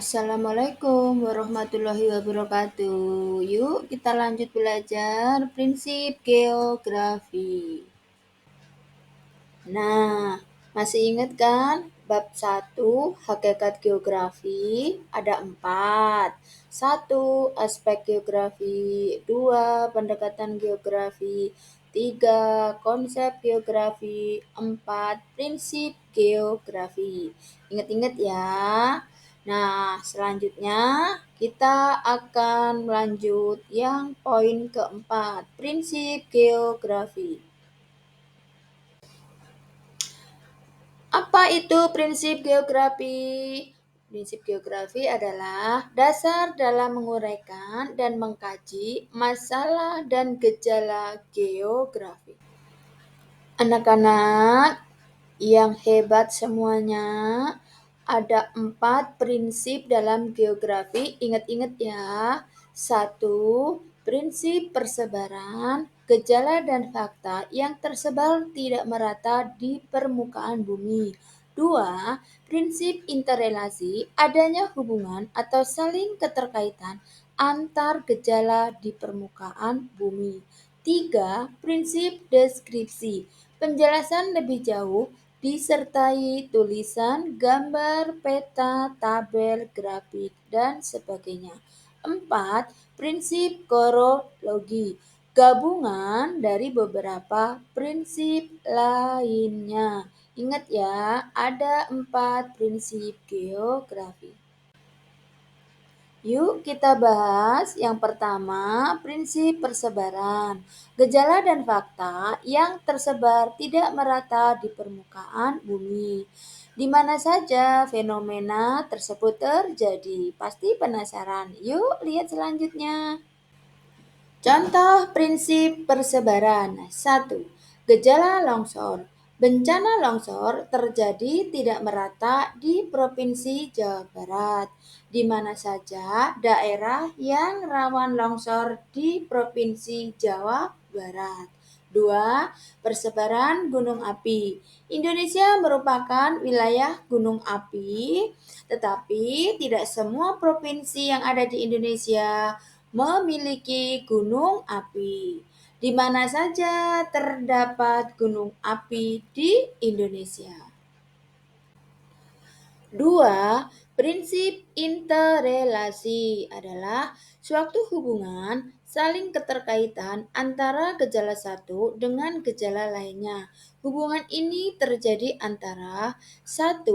Assalamualaikum warahmatullahi wabarakatuh. Yuk kita lanjut belajar prinsip geografi. Nah, masih ingat kan bab 1 hakikat geografi ada 4. 1. Aspek geografi. 2. Pendekatan geografi. 3. Konsep geografi. 4. Prinsip geografi. Ingat-ingat ya. Nah, selanjutnya kita akan melanjut yang poin keempat, prinsip geografi. Apa itu prinsip geografi? Prinsip geografi adalah dasar dalam menguraikan dan mengkaji masalah dan gejala geografi. Anak-anak yang hebat semuanya, ada 4 prinsip dalam geografi. Ingat-ingat ya. 1. Prinsip persebaran, gejala dan fakta yang tersebar tidak merata di permukaan bumi. 2. Prinsip interrelasi, adanya hubungan atau saling keterkaitan antar gejala di permukaan bumi. 3. Prinsip deskripsi, penjelasan lebih jauh disertai tulisan, gambar, peta, tabel, grafik, dan sebagainya. 4. Prinsip korologi, gabungan dari beberapa prinsip lainnya. Ingat ya, ada 4 prinsip geografi. Yuk kita bahas yang pertama, prinsip persebaran. Gejala dan fakta yang tersebar tidak merata di permukaan bumi. Di mana saja fenomena tersebut terjadi? Pasti penasaran. Yuk lihat selanjutnya. Contoh prinsip persebaran. 1. Gejala longsor. Bencana longsor terjadi tidak merata di Provinsi Jawa Barat. Di mana saja daerah yang rawan longsor di Provinsi Jawa Barat. 2. Persebaran gunung api. Indonesia merupakan wilayah gunung api, tetapi tidak semua provinsi yang ada di Indonesia memiliki gunung api. Di mana saja terdapat gunung api di Indonesia? 2. Prinsip interrelasi adalah suatu hubungan saling keterkaitan antara gejala satu dengan gejala lainnya. Hubungan ini terjadi antara 1.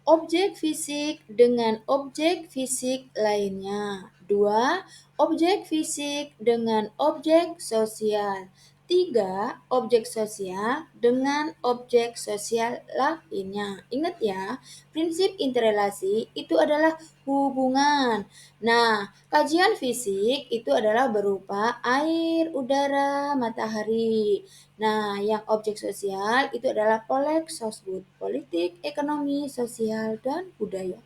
Objek fisik dengan objek fisik lainnya. 2. Objek fisik dengan objek sosial. 3. Objek sosial dengan objek sosial lainnya. Ingat ya, prinsip interrelasi itu adalah hubungan. Nah, kajian fisik itu adalah berupa air, udara, matahari. Nah, yang objek sosial itu adalah polek sosbud, politik, ekonomi, sosial, dan budaya.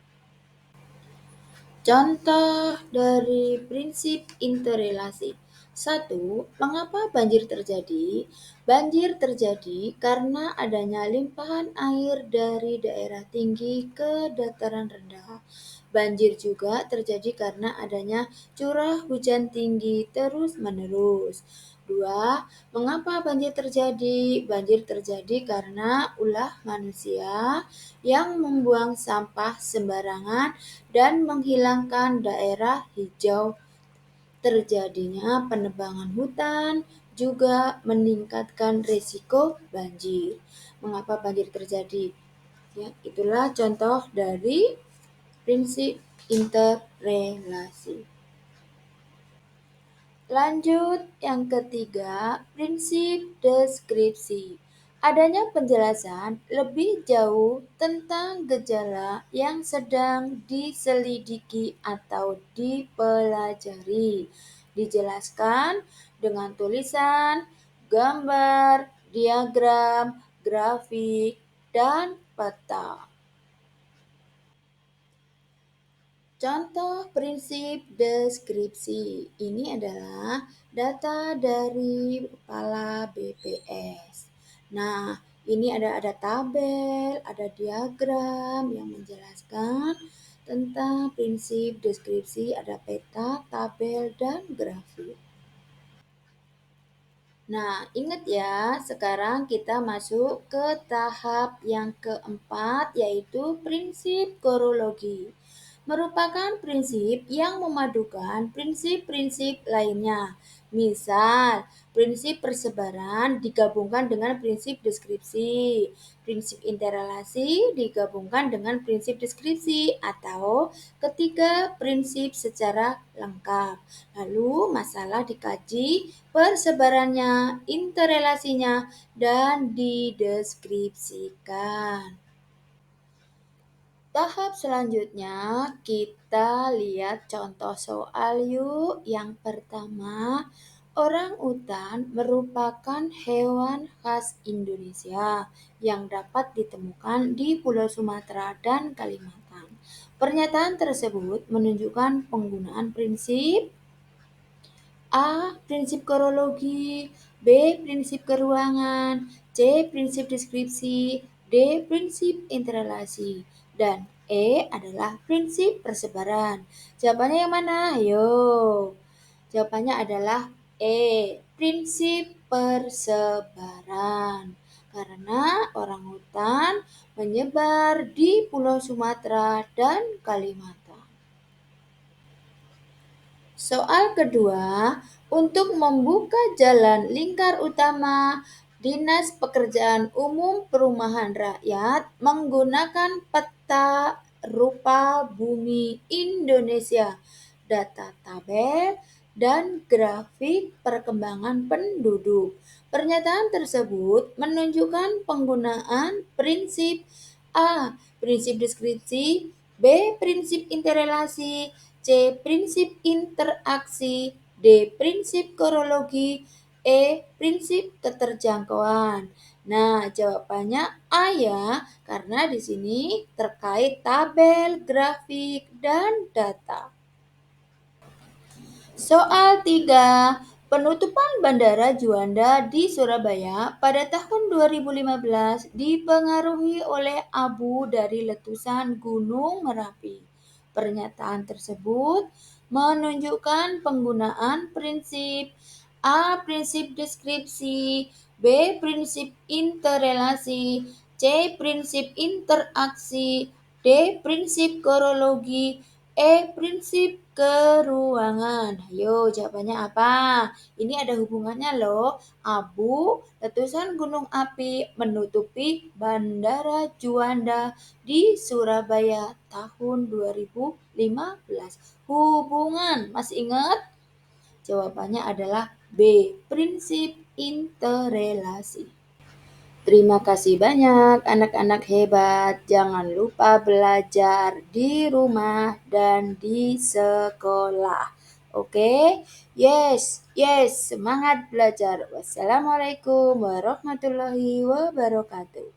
Contoh dari prinsip interrelasi. 1. Mengapa banjir terjadi? Banjir terjadi karena adanya limpahan air dari daerah tinggi ke dataran rendah. Banjir juga terjadi karena adanya curah hujan tinggi terus-menerus. 2. Mengapa banjir terjadi? Banjir terjadi karena ulah manusia yang membuang sampah sembarangan dan menghilangkan daerah hijau. Terjadinya penebangan hutan juga meningkatkan risiko banjir. Mengapa banjir terjadi? Ya, itulah contoh dari prinsip interrelasi. Lanjut yang ketiga, prinsip deskripsi. Adanya penjelasan lebih jauh tentang gejala yang sedang diselidiki atau dipelajari. Dijelaskan dengan tulisan, gambar, diagram, grafik, dan peta. Contoh prinsip deskripsi. Ini adalah data dari kepala BPS. Nah, ini ada tabel, ada diagram yang menjelaskan Tentang prinsip deskripsi ada peta, tabel, dan grafik. Nah, ingat ya, sekarang kita masuk ke tahap yang keempat, yaitu prinsip korologi. Merupakan prinsip yang memadukan prinsip-prinsip lainnya. Misal, prinsip persebaran digabungkan dengan prinsip deskripsi, prinsip interrelasi digabungkan dengan prinsip deskripsi, atau ketiga prinsip secara lengkap. Lalu masalah dikaji persebarannya, interrelasinya, dan dideskripsikan. Tahap selanjutnya kita lihat contoh soal yuk. Yang pertama, orang utan merupakan hewan khas Indonesia yang dapat ditemukan di Pulau Sumatera dan Kalimantan. Pernyataan tersebut menunjukkan penggunaan prinsip A. Prinsip korologi, B. Prinsip keruangan, C. Prinsip deskripsi, D. Prinsip interrelasi, dan E adalah prinsip persebaran. Jawabannya yang mana? Ayo. Jawabannya adalah E. Prinsip persebaran. Karena orang hutan menyebar di Pulau Sumatera dan Kalimantan. Soal kedua, untuk membuka jalan lingkar utama, Dinas Pekerjaan Umum Perumahan Rakyat menggunakan peta rupa bumi Indonesia, data tabel, dan grafik perkembangan penduduk. Pernyataan tersebut menunjukkan penggunaan prinsip A. Prinsip deskripsi, B. Prinsip interrelasi, C. Prinsip interaksi, D. Prinsip korologi, E. Prinsip keterjangkauan. Nah, jawabannya A ya, karena di sini terkait tabel, grafik, dan data. Soal 3. Penutupan Bandara Juanda di Surabaya pada tahun 2015 dipengaruhi oleh abu dari letusan Gunung Merapi. Pernyataan tersebut menunjukkan penggunaan prinsip A. Prinsip deskripsi, B. Prinsip interrelasi, C. Prinsip interaksi, D. Prinsip korologi, E. Prinsip keruangan. Ayo, jawabannya apa? Ini ada hubungannya loh. Abu, letusan gunung api menutupi Bandara Juanda di Surabaya tahun 2015. Hubungan, masih ingat? Jawabannya adalah B. Prinsip interrelasi. Terima kasih banyak anak-anak hebat. Jangan lupa belajar di rumah dan di sekolah. Oke? Yes, yes, semangat belajar. Wassalamualaikum warahmatullahi wabarakatuh.